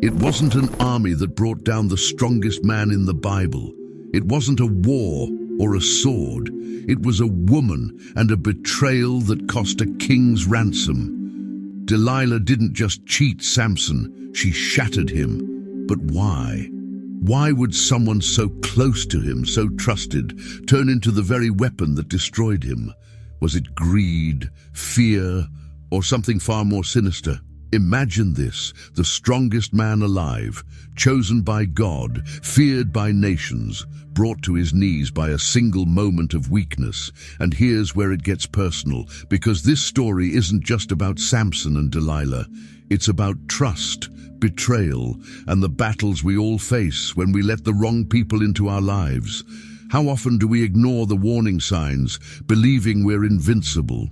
It wasn't an army that brought down the strongest man in the Bible. It wasn't a war or a sword. It was a woman and a betrayal that cost a king's ransom. Delilah didn't just cheat Samson, she shattered him. But why? Why would someone so close to him, so trusted, turn into the very weapon that destroyed him? Was it greed, fear, or something far more sinister? Imagine this, the strongest man alive, chosen by God, feared by nations, brought to his knees by a single moment of weakness. And here's where it gets personal, because this story isn't just about Samson and Delilah. It's about trust, betrayal, and the battles we all face when we let the wrong people into our lives. How often do we ignore the warning signs, believing we're invincible?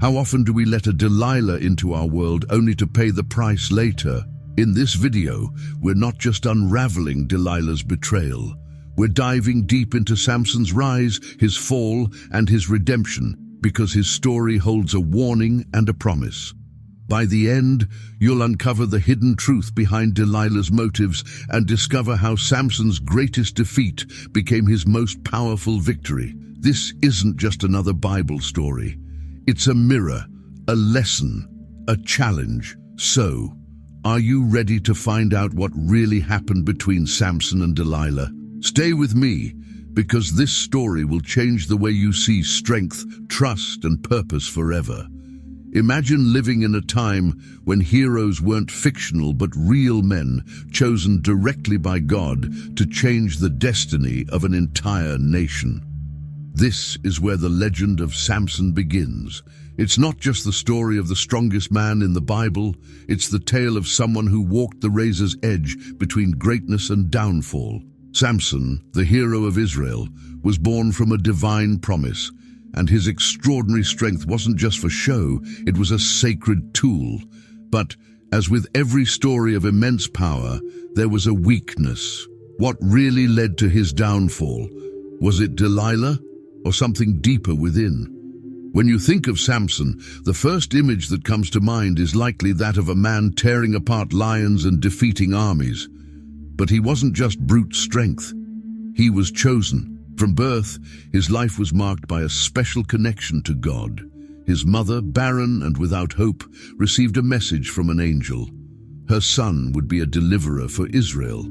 How often do we let a Delilah into our world only to pay the price later? In this video, we're not just unraveling Delilah's betrayal. We're diving deep into Samson's rise, his fall, and his redemption, because his story holds a warning and a promise. By the end, you'll uncover the hidden truth behind Delilah's motives and discover how Samson's greatest defeat became his most powerful victory. This isn't just another Bible story. It's a mirror, a lesson, a challenge. So, are you ready to find out what really happened between Samson and Delilah? Stay with me, because this story will change the way you see strength, trust, and purpose forever. Imagine living in a time when heroes weren't fictional but real men, chosen directly by God to change the destiny of an entire nation. This is where the legend of Samson begins. It's not just the story of the strongest man in the Bible, it's the tale of someone who walked the razor's edge between greatness and downfall. Samson, the hero of Israel, was born from a divine promise, and his extraordinary strength wasn't just for show, it was a sacred tool. But, as with every story of immense power, there was a weakness. What really led to his downfall? Was it Delilah? Or something deeper within? When you think of Samson, the first image that comes to mind is likely that of a man tearing apart lions and defeating armies. But he wasn't just brute strength. He was chosen. From birth, his life was marked by a special connection to God. His mother, barren and without hope, received a message from an angel. Her son would be a deliverer for Israel.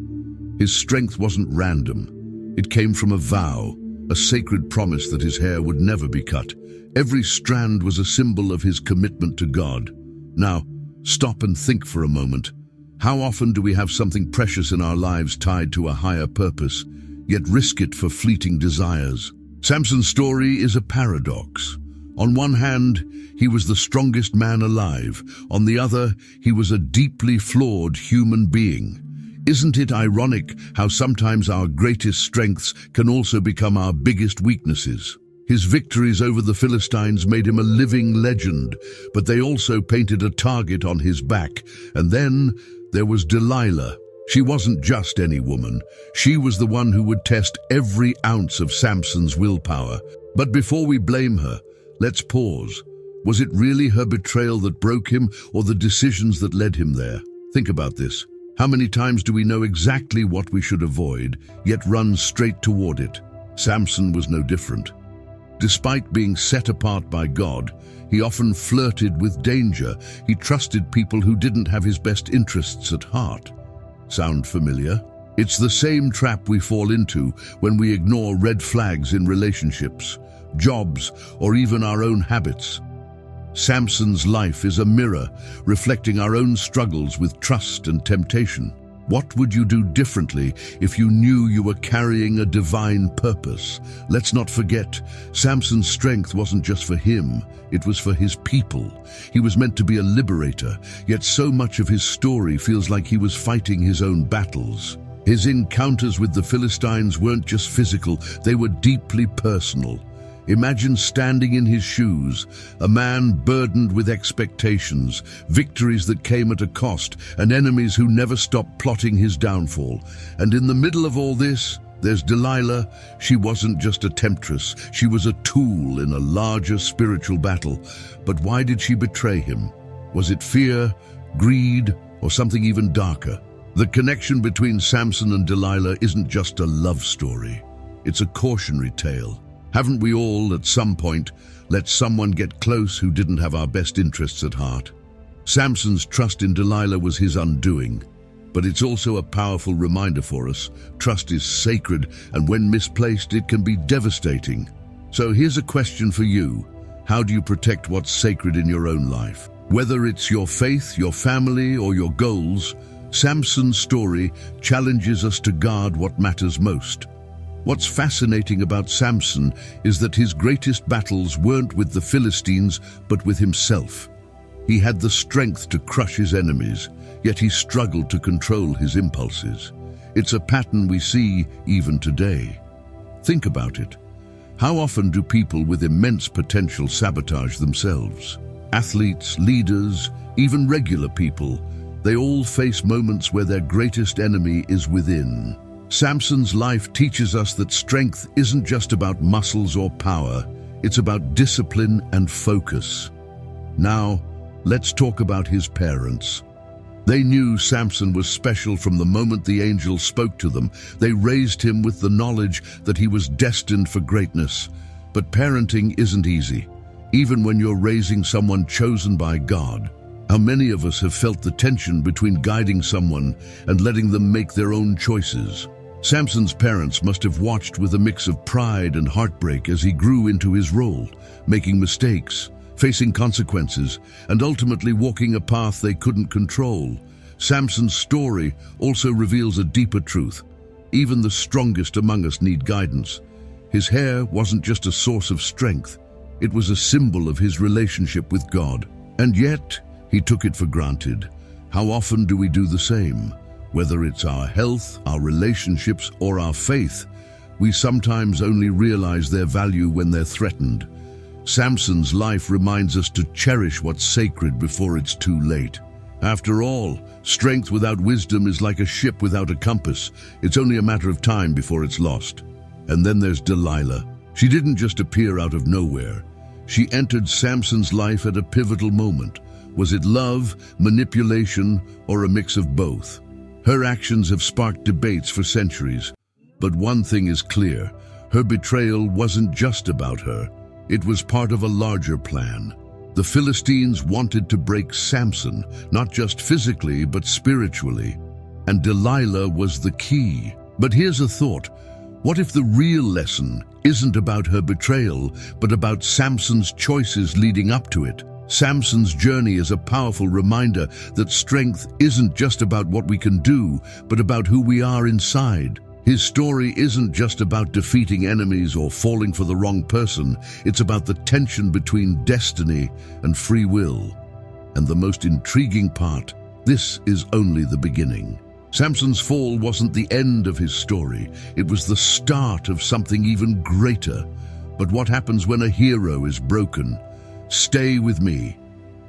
His strength wasn't random. It came from a vow, a sacred promise that his hair would never be cut. Every strand was a symbol of his commitment to God. Now, stop and think for a moment. How often do we have something precious in our lives tied to a higher purpose, yet risk it for fleeting desires? Samson's story is a paradox. On one hand, he was the strongest man alive. On the other, he was a deeply flawed human being. Isn't it ironic how sometimes our greatest strengths can also become our biggest weaknesses? His victories over the Philistines made him a living legend, but they also painted a target on his back. And then there was Delilah. She wasn't just any woman. She was the one who would test every ounce of Samson's willpower. But before we blame her, let's pause. Was it really her betrayal that broke him, or the decisions that led him there? Think about this. How many times do we know exactly what we should avoid, yet run straight toward it? Samson was no different. Despite being set apart by God, he often flirted with danger. He trusted people who didn't have his best interests at heart. Sound familiar? It's the same trap we fall into when we ignore red flags in relationships, jobs, or even our own habits. Samson's life is a mirror, reflecting our own struggles with trust and temptation. What would you do differently if you knew you were carrying a divine purpose? Let's not forget, Samson's strength wasn't just for him, it was for his people. He was meant to be a liberator, yet so much of his story feels like he was fighting his own battles. His encounters with the Philistines weren't just physical, they were deeply personal. Imagine standing in his shoes, a man burdened with expectations, victories that came at a cost, and enemies who never stopped plotting his downfall. And in the middle of all this, there's Delilah. She wasn't just a temptress, she was a tool in a larger spiritual battle. But why did she betray him? Was it fear, greed, or something even darker? The connection between Samson and Delilah isn't just a love story. It's a cautionary tale. Haven't we all, at some point, let someone get close who didn't have our best interests at heart? Samson's trust in Delilah was his undoing. But it's also a powerful reminder for us. Trust is sacred, and when misplaced, it can be devastating. So here's a question for you. How do you protect what's sacred in your own life? Whether it's your faith, your family, or your goals, Samson's story challenges us to guard what matters most. What's fascinating about Samson is that his greatest battles weren't with the Philistines, but with himself. He had the strength to crush his enemies, yet he struggled to control his impulses. It's a pattern we see even today. Think about it. How often do people with immense potential sabotage themselves? Athletes, leaders, even regular people, they all face moments where their greatest enemy is within. Samson's life teaches us that strength isn't just about muscles or power, it's about discipline and focus. Now, let's talk about his parents. They knew Samson was special from the moment the angel spoke to them. They raised him with the knowledge that he was destined for greatness. But parenting isn't easy, even when you're raising someone chosen by God. How many of us have felt the tension between guiding someone and letting them make their own choices? Samson's parents must have watched with a mix of pride and heartbreak as he grew into his role, making mistakes, facing consequences, and ultimately walking a path they couldn't control. Samson's story also reveals a deeper truth. Even the strongest among us need guidance. His hair wasn't just a source of strength, it was a symbol of his relationship with God. And yet, he took it for granted. How often do we do the same? Whether it's our health, our relationships, or our faith, we sometimes only realize their value when they're threatened. Samson's life reminds us to cherish what's sacred before it's too late. After all, strength without wisdom is like a ship without a compass. It's only a matter of time before it's lost. And then there's Delilah. She didn't just appear out of nowhere. She entered Samson's life at a pivotal moment. Was it love, manipulation, or a mix of both? Her actions have sparked debates for centuries. But one thing is clear. Her betrayal wasn't just about her. It was part of a larger plan. The Philistines wanted to break Samson, not just physically, but spiritually. And Delilah was the key. But here's a thought. What if the real lesson isn't about her betrayal, but about Samson's choices leading up to it? Samson's journey is a powerful reminder that strength isn't just about what we can do, but about who we are inside. His story isn't just about defeating enemies or falling for the wrong person. It's about the tension between destiny and free will. And the most intriguing part, this is only the beginning. Samson's fall wasn't the end of his story. It was the start of something even greater. But what happens when a hero is broken? Stay with me,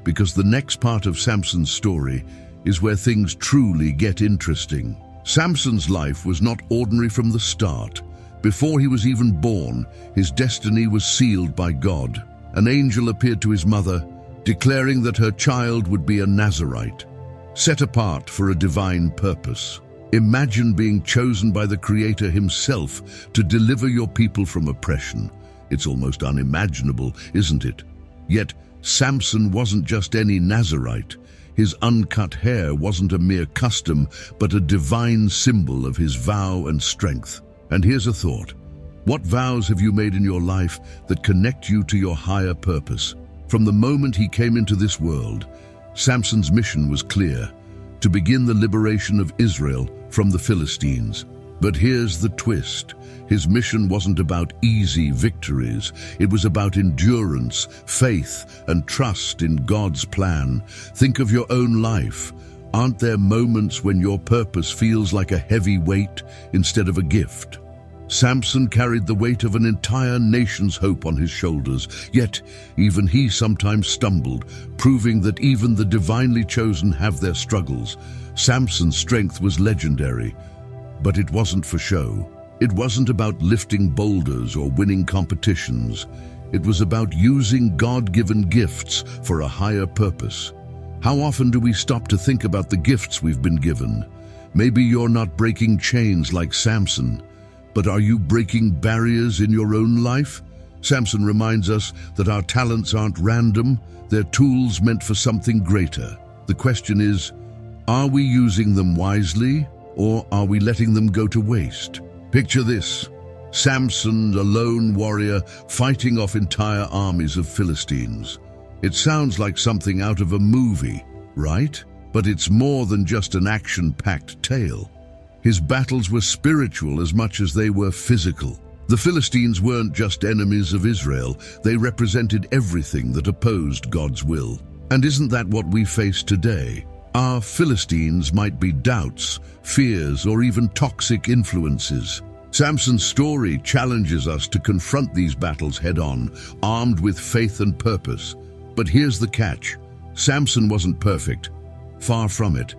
because the next part of Samson's story is where things truly get interesting. Samson's life was not ordinary from the start. Before he was even born, his destiny was sealed by God. An angel appeared to his mother, declaring that her child would be a Nazirite, set apart for a divine purpose. Imagine being chosen by the Creator himself to deliver your people from oppression. It's almost unimaginable, isn't it? Yet, Samson wasn't just any Nazirite. His uncut hair wasn't a mere custom, but a divine symbol of his vow and strength. And here's a thought. What vows have you made in your life that connect you to your higher purpose? From the moment he came into this world, Samson's mission was clear: to begin the liberation of Israel from the Philistines. But here's the twist. His mission wasn't about easy victories. It was about endurance, faith, and trust in God's plan. Think of your own life. Aren't there moments when your purpose feels like a heavy weight instead of a gift? Samson carried the weight of an entire nation's hope on his shoulders, yet even he sometimes stumbled, proving that even the divinely chosen have their struggles. Samson's strength was legendary, but it wasn't for show. It wasn't about lifting boulders or winning competitions. It was about using God-given gifts for a higher purpose. How often do we stop to think about the gifts we've been given? Maybe you're not breaking chains like Samson, but are you breaking barriers in your own life? Samson reminds us that our talents aren't random, they're tools meant for something greater. The question is, are we using them wisely, or are we letting them go to waste? Picture this: Samson, a lone warrior, fighting off entire armies of Philistines. It sounds like something out of a movie, right? But it's more than just an action-packed tale. His battles were spiritual as much as they were physical. The Philistines weren't just enemies of Israel, they represented everything that opposed God's will. And isn't that what we face today? Our Philistines might be doubts, fears, or even toxic influences. Samson's story challenges us to confront these battles head-on, armed with faith and purpose. But here's the catch: Samson wasn't perfect. Far from it.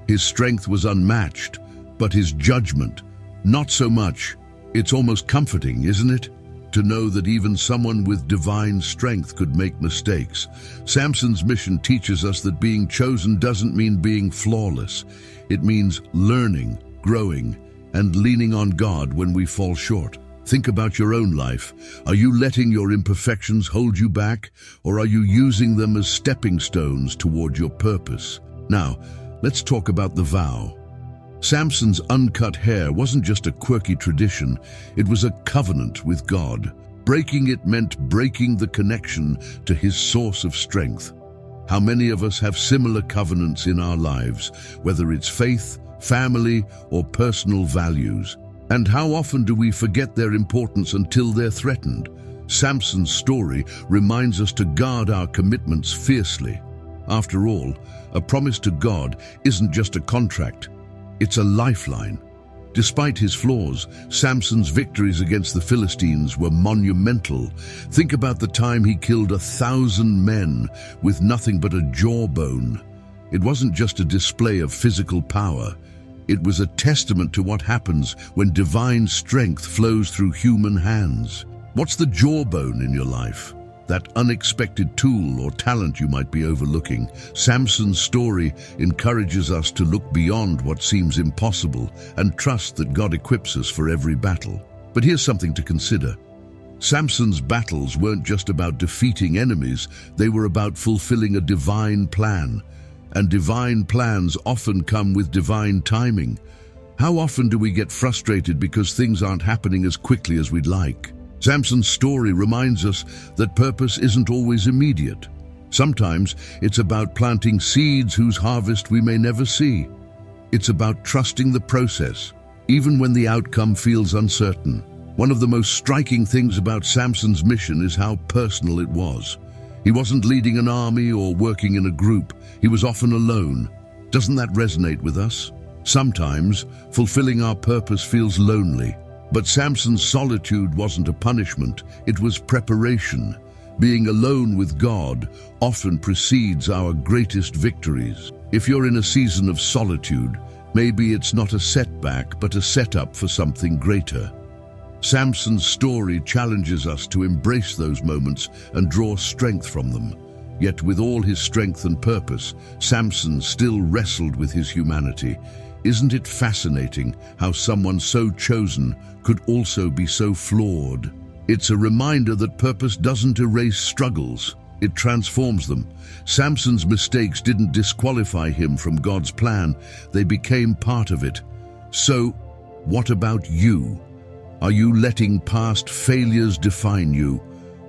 His strength was unmatched, but his judgment, not so much. It's almost comforting, isn't it, to know that even someone with divine strength could make mistakes. Samson's mission teaches us that being chosen doesn't mean being flawless. It means learning, growing, and leaning on God when we fall short. Think about your own life. Are you letting your imperfections hold you back, or are you using them as stepping stones toward your purpose? Now, let's talk about the vow. Samson's uncut hair wasn't just a quirky tradition, it was a covenant with God. Breaking it meant breaking the connection to his source of strength. How many of us have similar covenants in our lives, whether it's faith, family, or personal values? And how often do we forget their importance until they're threatened? Samson's story reminds us to guard our commitments fiercely. After all, a promise to God isn't just a contract, it's a lifeline. Despite his flaws, Samson's victories against the Philistines were monumental. Think about the time he killed 1,000 men with nothing but a jawbone. It wasn't just a display of physical power. It was a testament to what happens when divine strength flows through human hands. What's the jawbone in your life? That unexpected tool or talent you might be overlooking. Samson's story encourages us to look beyond what seems impossible and trust that God equips us for every battle. But here's something to consider. Samson's battles weren't just about defeating enemies, they were about fulfilling a divine plan. And divine plans often come with divine timing. How often do we get frustrated because things aren't happening as quickly as we'd like? Samson's story reminds us that purpose isn't always immediate. Sometimes it's about planting seeds whose harvest we may never see. It's about trusting the process, even when the outcome feels uncertain. One of the most striking things about Samson's mission is how personal it was. He wasn't leading an army or working in a group. He was often alone. Doesn't that resonate with us? Sometimes, fulfilling our purpose feels lonely. But Samson's solitude wasn't a punishment, it was preparation. Being alone with God often precedes our greatest victories. If you're in a season of solitude, maybe it's not a setback, but a setup for something greater. Samson's story challenges us to embrace those moments and draw strength from them. Yet with all his strength and purpose, Samson still wrestled with his humanity. Isn't it fascinating how someone so chosen could also be so flawed? It's a reminder that purpose doesn't erase struggles, it transforms them. Samson's mistakes didn't disqualify him from God's plan, they became part of it. So, what about you? Are you letting past failures define you,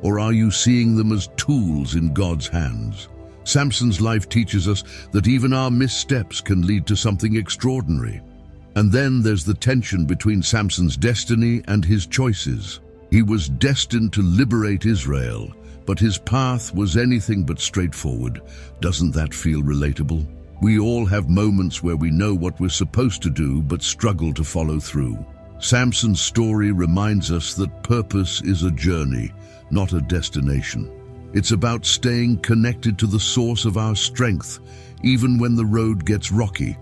or are you seeing them as tools in God's hands? Samson's life teaches us that even our missteps can lead to something extraordinary. And then there's the tension between Samson's destiny and his choices. He was destined to liberate Israel, but his path was anything but straightforward. Doesn't that feel relatable? We all have moments where we know what we're supposed to do but struggle to follow through. Samson's story reminds us that purpose is a journey, not a destination. It's about staying connected to the source of our strength, even when the road gets rocky.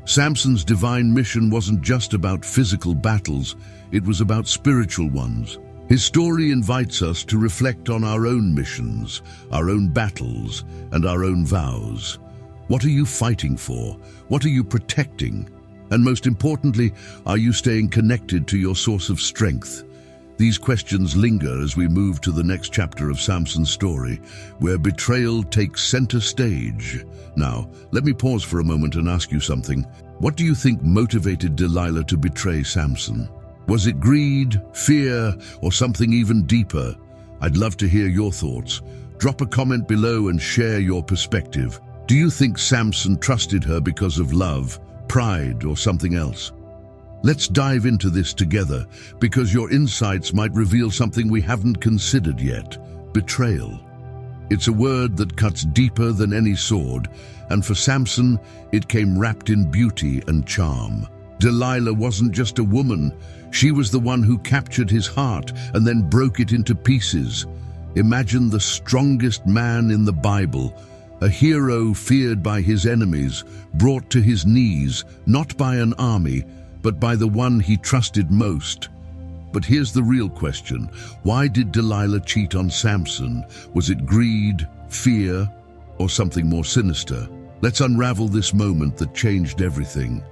Samson's divine mission wasn't just about physical battles, it was about spiritual ones. His story invites us to reflect on our own missions, our own battles, and our own vows. What are you fighting for? What are you protecting? And most importantly, are you staying connected to your source of strength? These questions linger as we move to the next chapter of Samson's story, where betrayal takes center stage. Now, let me pause for a moment and ask you something. What do you think motivated Delilah to betray Samson? Was it greed, fear, or something even deeper? I'd love to hear your thoughts. Drop a comment below and share your perspective. Do you think Samson trusted her because of love, pride, or something else? Let's dive into this together, because your insights might reveal something we haven't considered yet: betrayal. It's a word that cuts deeper than any sword, and for Samson, it came wrapped in beauty and charm. Delilah wasn't just a woman, she was the one who captured his heart and then broke it into pieces. Imagine the strongest man in the Bible, a hero feared by his enemies, brought to his knees, not by an army, but by the one he trusted most. But here's the real question. Why did Delilah cheat on Samson? Was it greed, fear, or something more sinister? Let's unravel this moment that changed everything.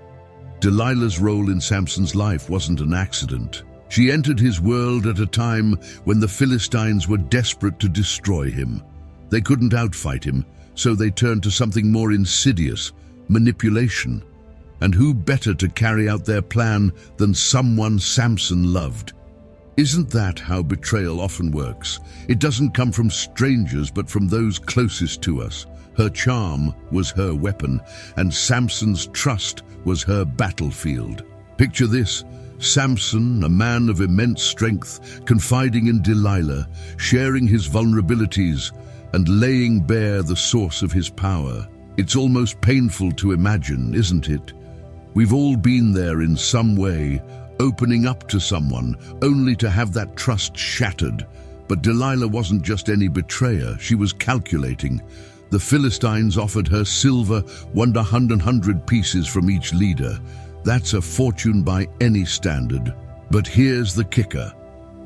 Delilah's role in Samson's life wasn't an accident. She entered his world at a time when the Philistines were desperate to destroy him. They couldn't outfight him, so they turned to something more insidious: manipulation. And who better to carry out their plan than someone Samson loved? Isn't that how betrayal often works? It doesn't come from strangers, but from those closest to us. Her charm was her weapon, and Samson's trust was her battlefield. Picture this: Samson, a man of immense strength, confiding in Delilah, sharing his vulnerabilities, and laying bare the source of his power. It's almost painful to imagine, isn't it? We've all been there in some way, opening up to someone, only to have that trust shattered. But Delilah wasn't just any betrayer, she was calculating. The Philistines offered her silver, 100 pieces from each leader. That's a fortune by any standard. But here's the kicker.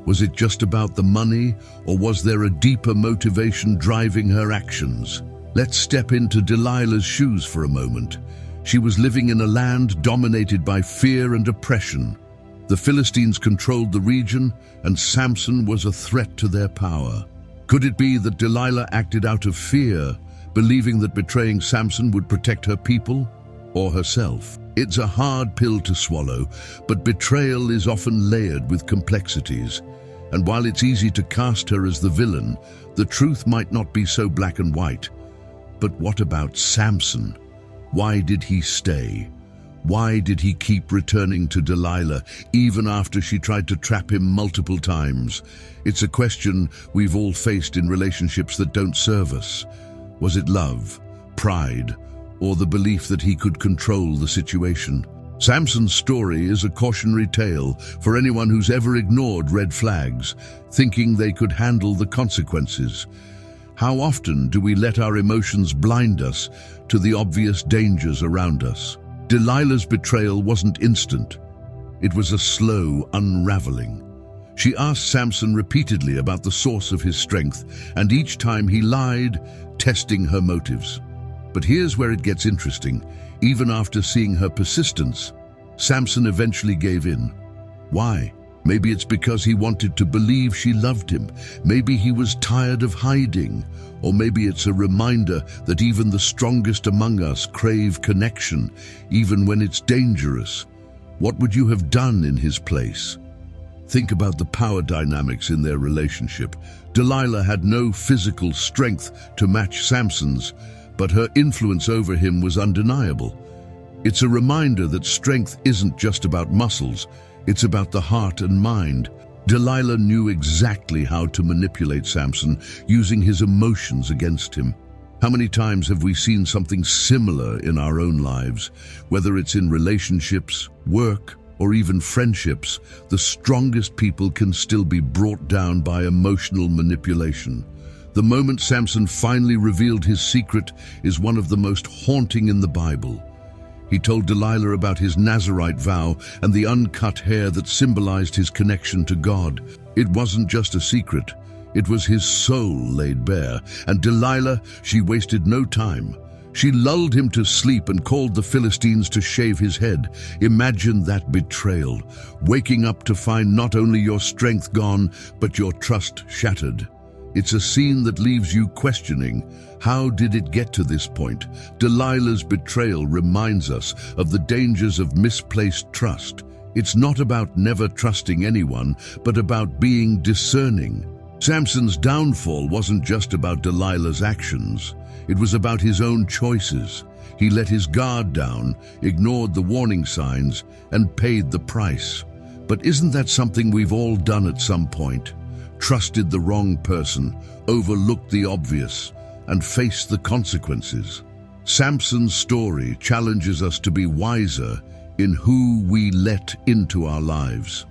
Was it just about the money, or was there a deeper motivation driving her actions? Let's step into Delilah's shoes for a moment. She was living in a land dominated by fear and oppression. The Philistines controlled the region, and Samson was a threat to their power. Could it be that Delilah acted out of fear, believing that betraying Samson would protect her people or herself? It's a hard pill to swallow, but betrayal is often layered with complexities. And while it's easy to cast her as the villain, the truth might not be so black and white. But what about Samson? Why did he stay? Why did he keep returning to Delilah, even after she tried to trap him multiple times? It's a question we've all faced in relationships that don't serve us. Was it love, pride, or the belief that he could control the situation? Samson's story is a cautionary tale for anyone who's ever ignored red flags, thinking they could handle the consequences. How often do we let our emotions blind us to the obvious dangers around us? Delilah's betrayal wasn't instant. It was a slow unraveling. She asked Samson repeatedly about the source of his strength, and each time he lied, testing her motives. But here's where it gets interesting. Even after seeing her persistence, Samson eventually gave in. Why? Maybe it's because he wanted to believe she loved him. Maybe he was tired of hiding. Or maybe it's a reminder that even the strongest among us crave connection, even when it's dangerous. What would you have done in his place? Think about the power dynamics in their relationship. Delilah had no physical strength to match Samson's, but her influence over him was undeniable. It's a reminder that strength isn't just about muscles, it's about the heart and mind. Delilah knew exactly how to manipulate Samson, using his emotions against him. How many times have we seen something similar in our own lives? Whether it's in relationships, work, or even friendships, the strongest people can still be brought down by emotional manipulation. The moment Samson finally revealed his secret is one of the most haunting in the Bible. He told Delilah about his Nazirite vow and the uncut hair that symbolized his connection to God. It wasn't just a secret, it was his soul laid bare. And Delilah, she wasted no time. She lulled him to sleep and called the Philistines to shave his head. Imagine that betrayal, waking up to find not only your strength gone, but your trust shattered. It's a scene that leaves you questioning, how did it get to this point? Delilah's betrayal reminds us of the dangers of misplaced trust. It's not about never trusting anyone, but about being discerning. Samson's downfall wasn't just about Delilah's actions. It was about his own choices. He let his guard down, ignored the warning signs, and paid the price. But isn't that something we've all done at some point? Trusted the wrong person, overlooked the obvious, and faced the consequences. Samson's story challenges us to be wiser in who we let into our lives.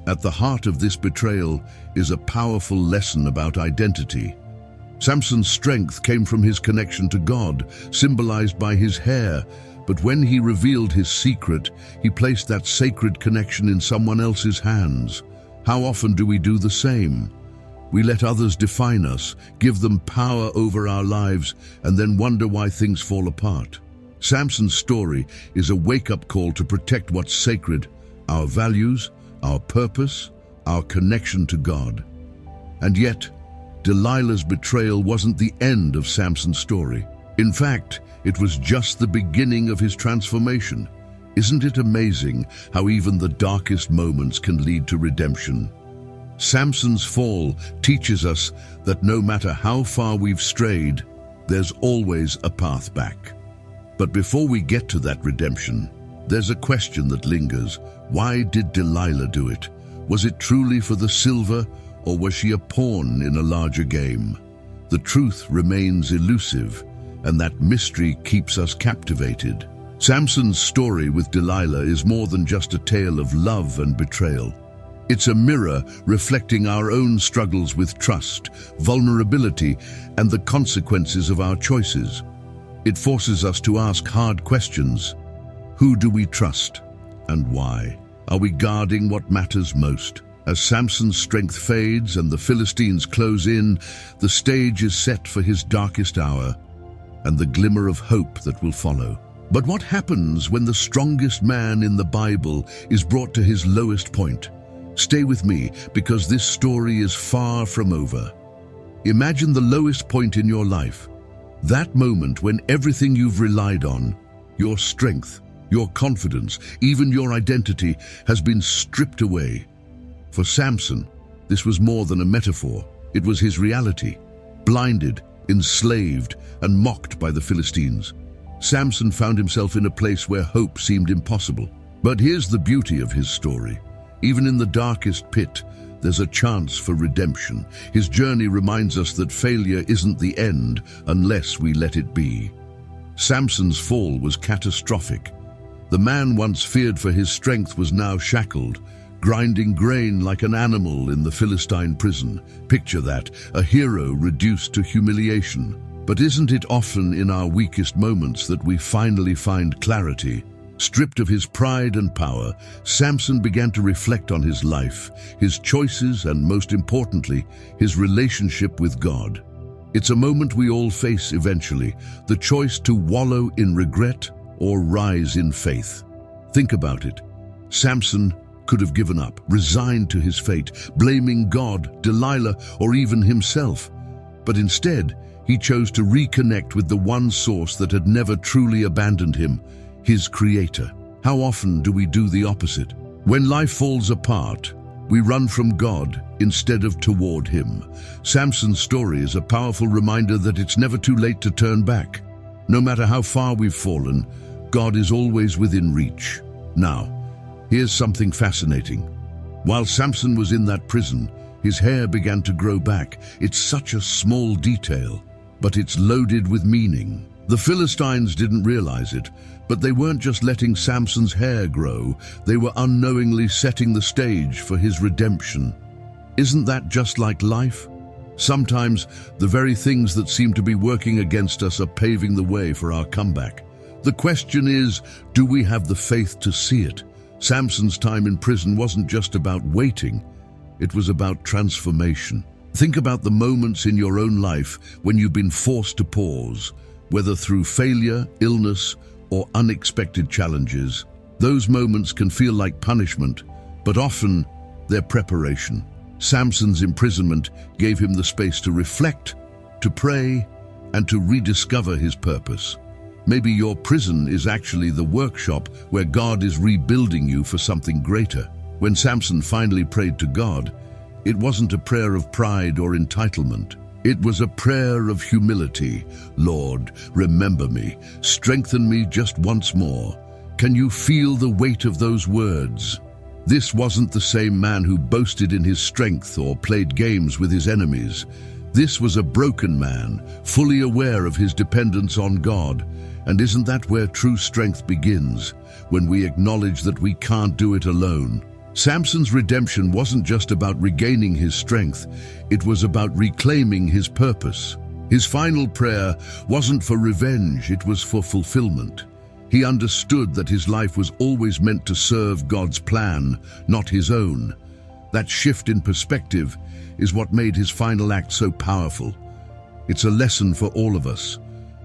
At the heart of this betrayal is a powerful lesson about identity. Samson's strength came from his connection to God, symbolized by his hair, but when he revealed his secret, he placed that sacred connection in someone else's hands. How often do we do the same? We let others define us, give them power over our lives, and then wonder why things fall apart. Samson's story is a wake-up call to protect what's sacred, our values, our purpose, our connection to God. And yet, Delilah's betrayal wasn't the end of Samson's story. In fact, it was just the beginning of his transformation. Isn't it amazing how even the darkest moments can lead to redemption? Samson's fall teaches us that no matter how far we've strayed, there's always a path back. But before we get to that redemption, there's a question that lingers. Why did Delilah do it? Was it truly for the silver, or was she a pawn in a larger game? The truth remains elusive, and that mystery keeps us captivated. Samson's story with Delilah is more than just a tale of love and betrayal. It's a mirror reflecting our own struggles with trust, vulnerability, and the consequences of our choices. It forces us to ask hard questions. Who do we trust, and why? Are we guarding what matters most? As Samson's strength fades and the Philistines close in, the stage is set for his darkest hour and the glimmer of hope that will follow. But what happens when the strongest man in the Bible is brought to his lowest point? Stay with me, because this story is far from over. Imagine the lowest point in your life. That moment when everything you've relied on, your strength, your confidence, even your identity, has been stripped away. For Samson, this was more than a metaphor. It was his reality. Blinded, enslaved, and mocked by the Philistines, Samson found himself in a place where hope seemed impossible. But here's the beauty of his story. Even in the darkest pit, there's a chance for redemption. His journey reminds us that failure isn't the end unless we let it be. Samson's fall was catastrophic. The man once feared for his strength was now shackled, grinding grain like an animal in the Philistine prison. Picture that, a hero reduced to humiliation. But isn't it often in our weakest moments that we finally find clarity? Stripped of his pride and power, Samson began to reflect on his life, his choices, and most importantly, his relationship with God. It's a moment we all face eventually, the choice to wallow in regret or rise in faith. Think about it. Samson could have given up, resigned to his fate, blaming God, Delilah, or even himself. But instead, he chose to reconnect with the one source that had never truly abandoned him, his Creator. How often do we do the opposite? When life falls apart, we run from God instead of toward Him. Samson's story is a powerful reminder that it's never too late to turn back. No matter how far we've fallen, God is always within reach. Now, here's something fascinating. While Samson was in that prison, his hair began to grow back. It's such a small detail, but it's loaded with meaning. The Philistines didn't realize it, but they weren't just letting Samson's hair grow, they were unknowingly setting the stage for his redemption. Isn't that just like life? Sometimes the very things that seem to be working against us are paving the way for our comeback. The question is, do we have the faith to see it? Samson's time in prison wasn't just about waiting, it was about transformation. Think about the moments in your own life when you've been forced to pause, Whether through failure, illness, or unexpected challenges, those moments can feel like punishment, but often they're preparation. Samson's imprisonment gave him the space to reflect, to pray, and to rediscover his purpose. Maybe your prison is actually the workshop where God is rebuilding you for something greater. When Samson finally prayed to God, it wasn't a prayer of pride or entitlement. It was a prayer of humility. Lord, remember me, strengthen me just once more. Can you feel the weight of those words? This wasn't the same man who boasted in his strength or played games with his enemies. This was a broken man, fully aware of his dependence on God. And isn't that where true strength begins? When we acknowledge that we can't do it alone. Samson's redemption wasn't just about regaining his strength, it was about reclaiming his purpose. His final prayer wasn't for revenge, it was for fulfillment. He understood that his life was always meant to serve God's plan, not his own. That shift in perspective is what made his final act so powerful. It's a lesson for all of us.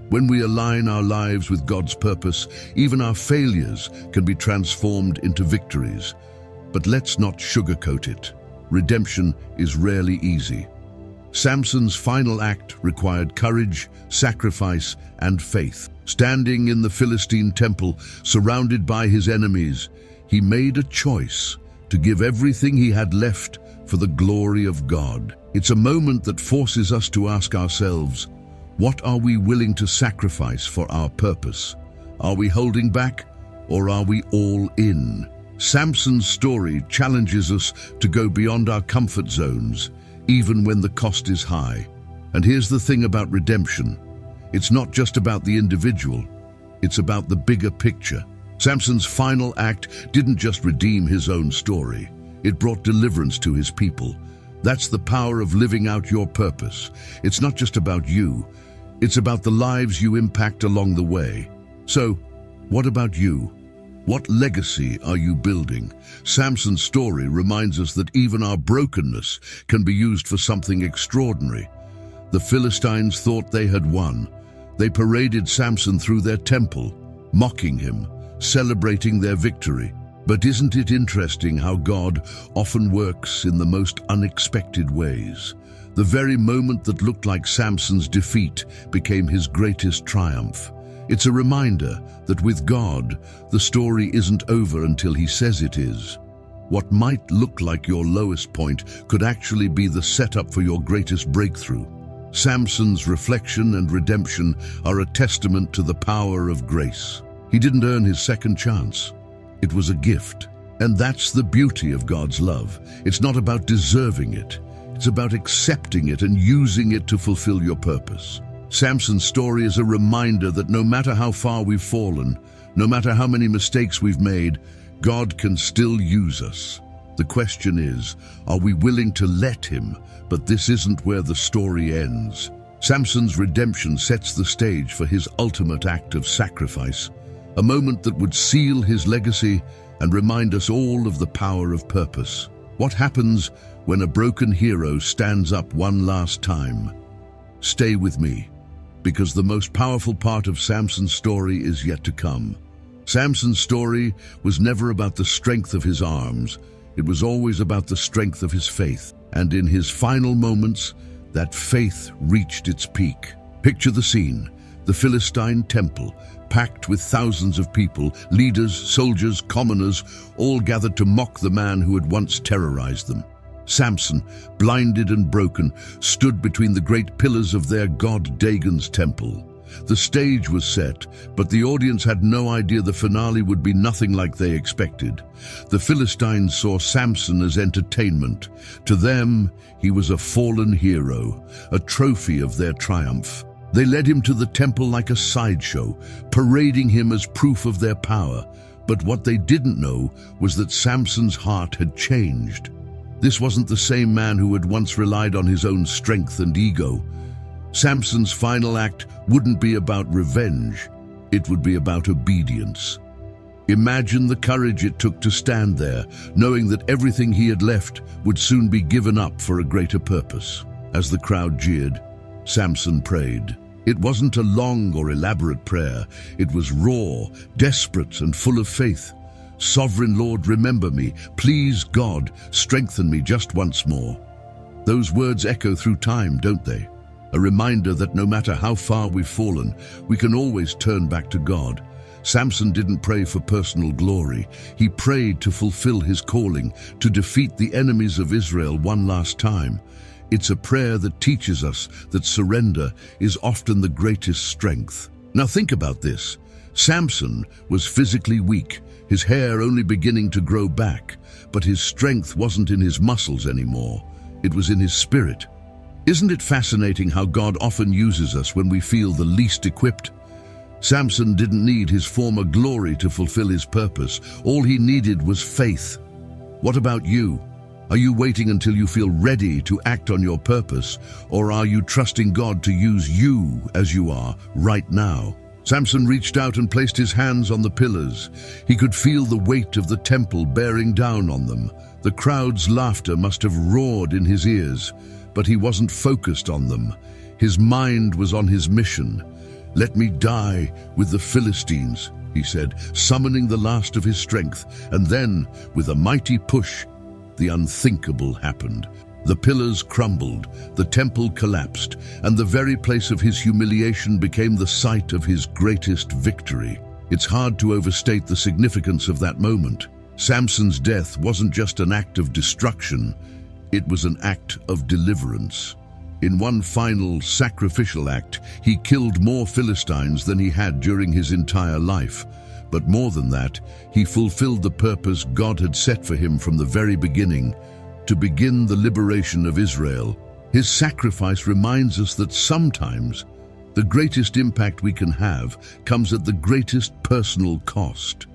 When we align our lives with God's purpose, even our failures can be transformed into victories. But let's not sugarcoat it. Redemption is rarely easy. Samson's final act required courage, sacrifice, and faith. Standing in the Philistine temple, surrounded by his enemies, he made a choice to give everything he had left for the glory of God. It's a moment that forces us to ask ourselves, what are we willing to sacrifice for our purpose? Are we holding back, or are we all in? Samson's story challenges us to go beyond our comfort zones, even when the cost is high. And here's the thing about redemption. It's not just about the individual, it's about the bigger picture. Samson's final act didn't just redeem his own story, it brought deliverance to his people. That's the power of living out your purpose. It's not just about you, it's about the lives you impact along the way. So, what about you? What legacy are you building? Samson's story reminds us that even our brokenness can be used for something extraordinary. The Philistines thought they had won. They paraded Samson through their temple, mocking him, celebrating their victory. But isn't it interesting how God often works in the most unexpected ways? The very moment that looked like Samson's defeat became his greatest triumph. It's a reminder that with God, the story isn't over until He says it is. What might look like your lowest point could actually be the setup for your greatest breakthrough. Samson's reflection and redemption are a testament to the power of grace. He didn't earn his second chance. It was a gift. And that's the beauty of God's love. It's not about deserving it. It's about accepting it and using it to fulfill your purpose. Samson's story is a reminder that no matter how far we've fallen, no matter how many mistakes we've made, God can still use us. The question is, are we willing to let Him? But this isn't where the story ends. Samson's redemption sets the stage for his ultimate act of sacrifice, a moment that would seal his legacy and remind us all of the power of purpose. What happens when a broken hero stands up one last time? Stay with me, because the most powerful part of Samson's story is yet to come. Samson's story was never about the strength of his arms. It was always about the strength of his faith. And in his final moments, that faith reached its peak. Picture the scene: the Philistine temple, packed with thousands of people, leaders, soldiers, commoners, all gathered to mock the man who had once terrorized them. Samson, blinded and broken, stood between the great pillars of their god Dagon's temple. The stage was set, but the audience had no idea the finale would be nothing like they expected. The Philistines saw Samson as entertainment. To them, he was a fallen hero, a trophy of their triumph. They led him to the temple like a sideshow, parading him as proof of their power. But what they didn't know was that Samson's heart had changed. This wasn't the same man who had once relied on his own strength and ego. Samson's final act wouldn't be about revenge, it would be about obedience. Imagine the courage it took to stand there, knowing that everything he had left would soon be given up for a greater purpose. As the crowd jeered, Samson prayed, It wasn't a long or elaborate prayer. It was raw, desperate, and full of faith. "Sovereign Lord, remember me. Please, God, strengthen me just once more." Those words echo through time, don't they? A reminder that no matter how far we've fallen, we can always turn back to God. Samson didn't pray for personal glory. He prayed to fulfill his calling, to defeat the enemies of Israel one last time. It's a prayer that teaches us that surrender is often the greatest strength. Now think about this. Samson was physically weak, his hair only beginning to grow back, but his strength wasn't in his muscles anymore. It was in his spirit. Isn't it fascinating how God often uses us when we feel the least equipped? Samson didn't need his former glory to fulfill his purpose. All he needed was faith. What about you? Are you waiting until you feel ready to act on your purpose, or are you trusting God to use you as you are right now? Samson reached out and placed his hands on the pillars. He could feel the weight of the temple bearing down on them. The crowd's laughter must have roared in his ears, but he wasn't focused on them. His mind was on his mission. "Let me die with the Philistines," he said, summoning the last of his strength. And then, with a mighty push, the unthinkable happened. The pillars crumbled, the temple collapsed, and the very place of his humiliation became the site of his greatest victory. It's hard to overstate the significance of that moment. Samson's death wasn't just an act of destruction, it was an act of deliverance. In one final sacrificial act, he killed more Philistines than he had during his entire life. But more than that, he fulfilled the purpose God had set for him from the very beginning, to begin the liberation of Israel. His sacrifice reminds us that sometimes the greatest impact we can have comes at the greatest personal cost.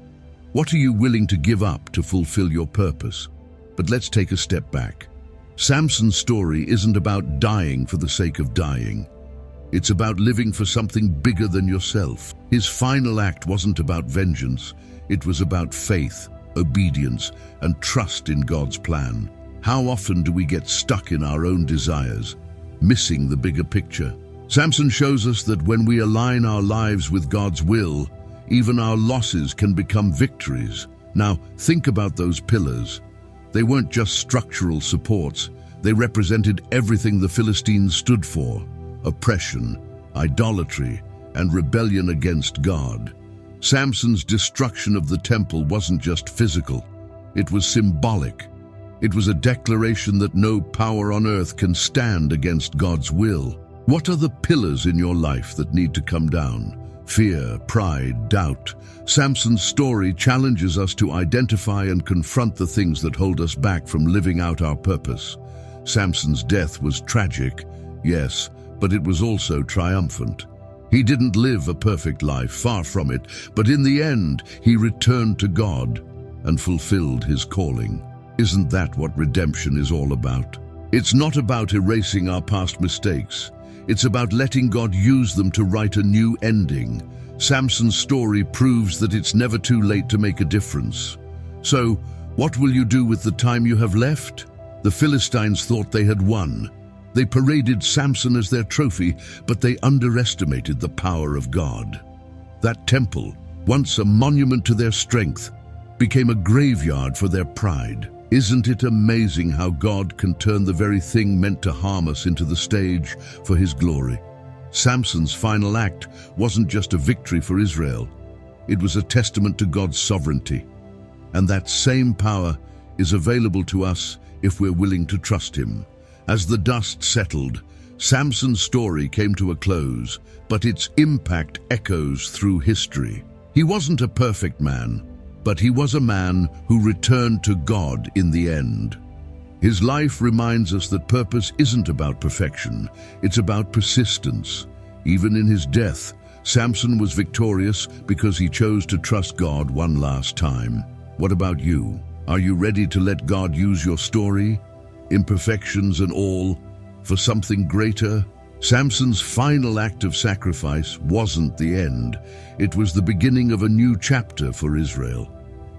What are you willing to give up to fulfill your purpose? But let's take a step back. Samson's story isn't about dying for the sake of dying. It's about living for something bigger than yourself. His final act wasn't about vengeance. It was about faith, obedience, and trust in God's plan. How often do we get stuck in our own desires, missing the bigger picture? Samson shows us that when we align our lives with God's will, even our losses can become victories. Now, think about those pillars. They weren't just structural supports. They represented everything the Philistines stood for: oppression, idolatry, and rebellion against God. Samson's destruction of the temple wasn't just physical. It was symbolic. It was a declaration that no power on earth can stand against God's will. What are the pillars in your life that need to come down? Fear, pride, doubt. Samson's story challenges us to identify and confront the things that hold us back from living out our purpose. Samson's death was tragic, yes, but it was also triumphant. He didn't live a perfect life, far from it, but in the end, he returned to God and fulfilled his calling. Isn't that what redemption is all about? It's not about erasing our past mistakes. It's about letting God use them to write a new ending. Samson's story proves that it's never too late to make a difference. So, what will you do with the time you have left? The Philistines thought they had won. They paraded Samson as their trophy, but they underestimated the power of God. That temple, once a monument to their strength, became a graveyard for their pride. Isn't it amazing how God can turn the very thing meant to harm us into the stage for his glory? Samson's final act wasn't just a victory for Israel. It was a testament to God's sovereignty. And that same power is available to us if we're willing to trust him. As the dust settled, Samson's story came to a close, but its impact echoes through history. He wasn't a perfect man, but he was a man who returned to God in the end. His life reminds us that purpose isn't about perfection, it's about persistence. Even in his death, Samson was victorious because he chose to trust God one last time. What about you? Are you ready to let God use your story, imperfections and all, for something greater? Samson's final act of sacrifice wasn't the end. It was the beginning of a new chapter for Israel.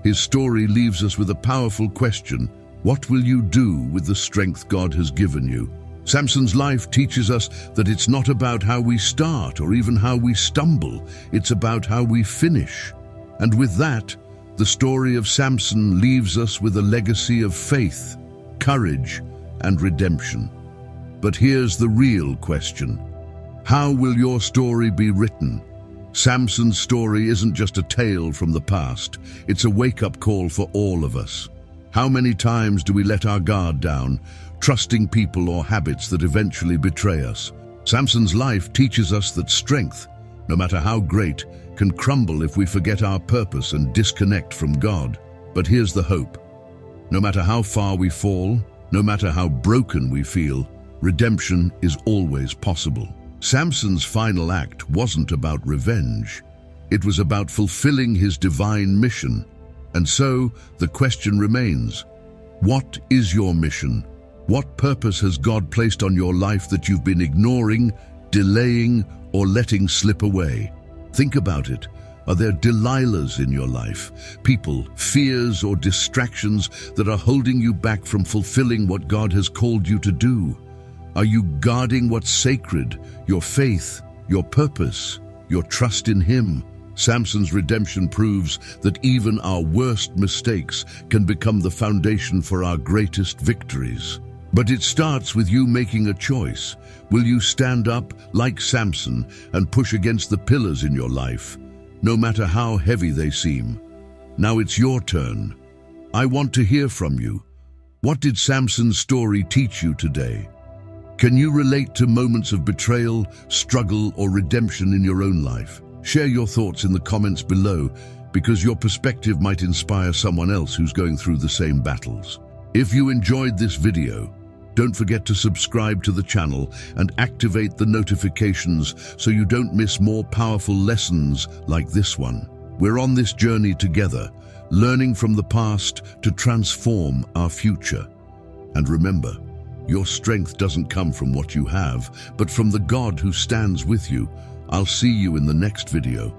His story leaves us with a powerful question. What will you do with the strength God has given you? Samson's life teaches us that it's not about how we start or even how we stumble, it's about how we finish. And with that, the story of Samson leaves us with a legacy of faith, courage, and redemption. But here's the real question. How will your story be written? Samson's story isn't just a tale from the past, it's a wake-up call for all of us. How many times do we let our guard down, trusting people or habits that eventually betray us? Samson's life teaches us that strength, no matter how great, can crumble if we forget our purpose and disconnect from God. But here's the hope. No matter how far we fall, no matter how broken we feel, redemption is always possible. Samson's final act wasn't about revenge. It was about fulfilling his divine mission. And so, the question remains, what is your mission? What purpose has God placed on your life that you've been ignoring, delaying, or letting slip away? Think about it. Are there Delilahs in your life? People, fears, or distractions that are holding you back from fulfilling what God has called you to do? Are you guarding what's sacred, your faith, your purpose, your trust in Him? Samson's redemption proves that even our worst mistakes can become the foundation for our greatest victories. But it starts with you making a choice. Will you stand up like Samson and push against the pillars in your life, no matter how heavy they seem? Now it's your turn. I want to hear from you. What did Samson's story teach you today? Can you relate to moments of betrayal, struggle, or redemption in your own life? Share your thoughts in the comments below, because your perspective might inspire someone else who's going through the same battles. If you enjoyed this video, don't forget to subscribe to the channel and activate the notifications so you don't miss more powerful lessons like this one. We're on this journey together, learning from the past to transform our future. And remember, your strength doesn't come from what you have, but from the God who stands with you. I'll see you in the next video.